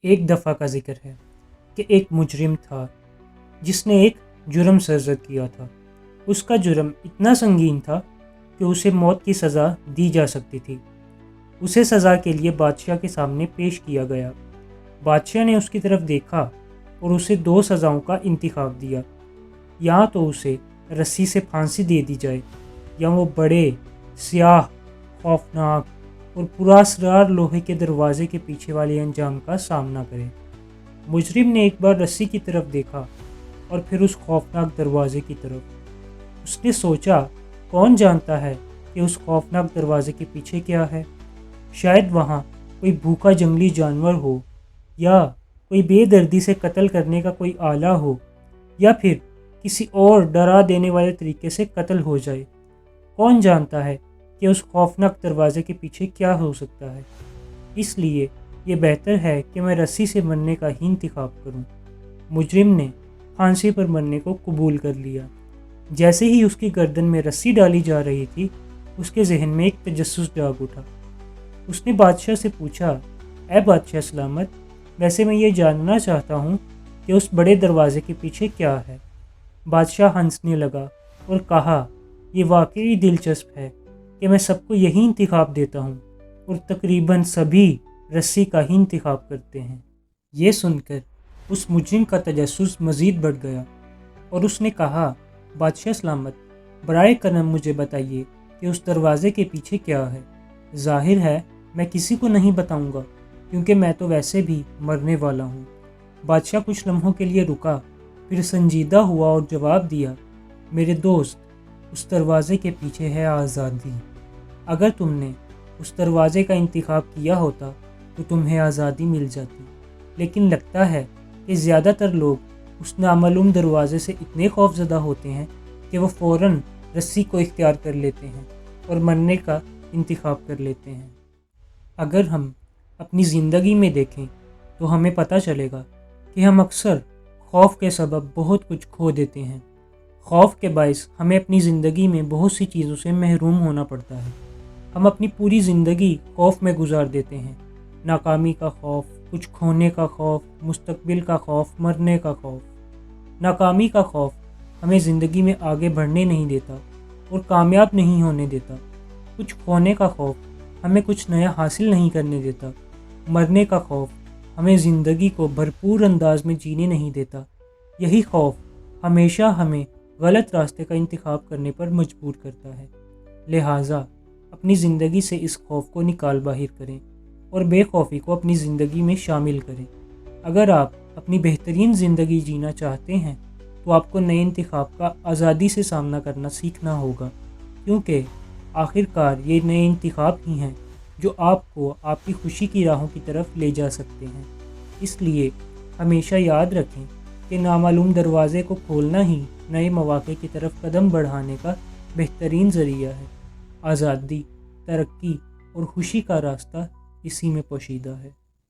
ایک دفعہ کا ذکر ہے کہ ایک مجرم تھا جس نے ایک جرم سرزد کیا تھا۔ اس کا جرم اتنا سنگین تھا کہ اسے موت کی سزا دی جا سکتی تھی۔ اسے سزا کے لیے بادشاہ کے سامنے پیش کیا گیا۔ بادشاہ نے اس کی طرف دیکھا اور اسے 2 سزاؤں کا انتخاب دیا، یا تو اسے رسی سے پھانسی دے دی جائے یا وہ بڑے، سیاہ، خوفناک اور پراسرار لوہے کے دروازے کے پیچھے والے انجام کا سامنا کرے۔ مجرم نے ایک بار رسی کی طرف دیکھا اور پھر اس خوفناک دروازے کی طرف۔ اس نے سوچا، کون جانتا ہے کہ اس خوفناک دروازے کے پیچھے کیا ہے؟ شاید وہاں کوئی بھوکا جنگلی جانور ہو، یا کوئی بے دردی سے قتل کرنے کا کوئی آلہ ہو، یا پھر کسی اور ڈرا دینے والے طریقے سے قتل ہو جائے۔ کون جانتا ہے کہ اس خوفناک دروازے کے پیچھے کیا ہو سکتا ہے؟ اس لیے یہ بہتر ہے کہ میں رسی سے مرنے کا ہی انتخاب کروں۔ مجرم نے پھانسی پر مرنے کو قبول کر لیا۔ جیسے ہی اس کی گردن میں رسی ڈالی جا رہی تھی، اس کے ذہن میں ایک تجسس جاگ اٹھا۔ اس نے بادشاہ سے پوچھا، اے بادشاہ سلامت، ویسے میں یہ جاننا چاہتا ہوں کہ اس بڑے دروازے کے پیچھے کیا ہے؟ بادشاہ ہنسنے لگا اور کہا، یہ واقعی دلچسپ ہے کہ میں سب کو یہی انتخاب دیتا ہوں، اور تقریباً سبھی رسی کا ہی انتخاب کرتے ہیں۔ یہ سن کر اس مجرم کا تجسس مزید بڑھ گیا اور اس نے کہا، بادشاہ سلامت، برائے کرم مجھے بتائیے کہ اس دروازے کے پیچھے کیا ہے۔ ظاہر ہے میں کسی کو نہیں بتاؤں گا، کیونکہ میں تو ویسے بھی مرنے والا ہوں۔ بادشاہ کچھ لمحوں کے لیے رکا، پھر سنجیدہ ہوا اور جواب دیا، میرے دوست، اس دروازے کے پیچھے ہے آزادی۔ اگر تم نے اس دروازے کا انتخاب کیا ہوتا تو تمہیں آزادی مل جاتی، لیکن لگتا ہے کہ زیادہ تر لوگ اس نامعلوم دروازے سے اتنے خوف زدہ ہوتے ہیں کہ وہ فوراً رسی کو اختیار کر لیتے ہیں اور مرنے کا انتخاب کر لیتے ہیں۔ اگر ہم اپنی زندگی میں دیکھیں تو ہمیں پتہ چلے گا کہ ہم اکثر خوف کے سبب بہت کچھ کھو دیتے ہیں۔ خوف کے باعث ہمیں اپنی زندگی میں بہت سی چیزوں سے محروم ہونا پڑتا ہے۔ ہم اپنی پوری زندگی خوف میں گزار دیتے ہیں، ناکامی کا خوف، کچھ کھونے کا خوف، مستقبل کا خوف، مرنے کا خوف۔ ناکامی کا خوف ہمیں زندگی میں آگے بڑھنے نہیں دیتا اور کامیاب نہیں ہونے دیتا۔ کچھ کھونے کا خوف ہمیں کچھ نیا حاصل نہیں کرنے دیتا۔ مرنے کا خوف ہمیں زندگی کو بھرپور انداز میں جینے نہیں دیتا۔ یہی خوف ہمیشہ ہمیں غلط راستے کا انتخاب کرنے پر مجبور کرتا ہے۔ لہٰذا اپنی زندگی سے اس خوف کو نکال باہر کریں اور بے خوفی کو اپنی زندگی میں شامل کریں۔ اگر آپ اپنی بہترین زندگی جینا چاہتے ہیں تو آپ کو نئے انتخاب کا آزادی سے سامنا کرنا سیکھنا ہوگا، کیونکہ آخر کار یہ نئے انتخاب ہی ہیں جو آپ کو آپ کی خوشی کی راہوں کی طرف لے جا سکتے ہیں۔ اس لیے ہمیشہ یاد رکھیں کہ نامعلوم دروازے کو کھولنا ہی نئے مواقع کی طرف قدم بڑھانے کا بہترین ذریعہ ہے۔ آزادی، ترقی اور خوشی کا راستہ اسی میں پوشیدہ ہے۔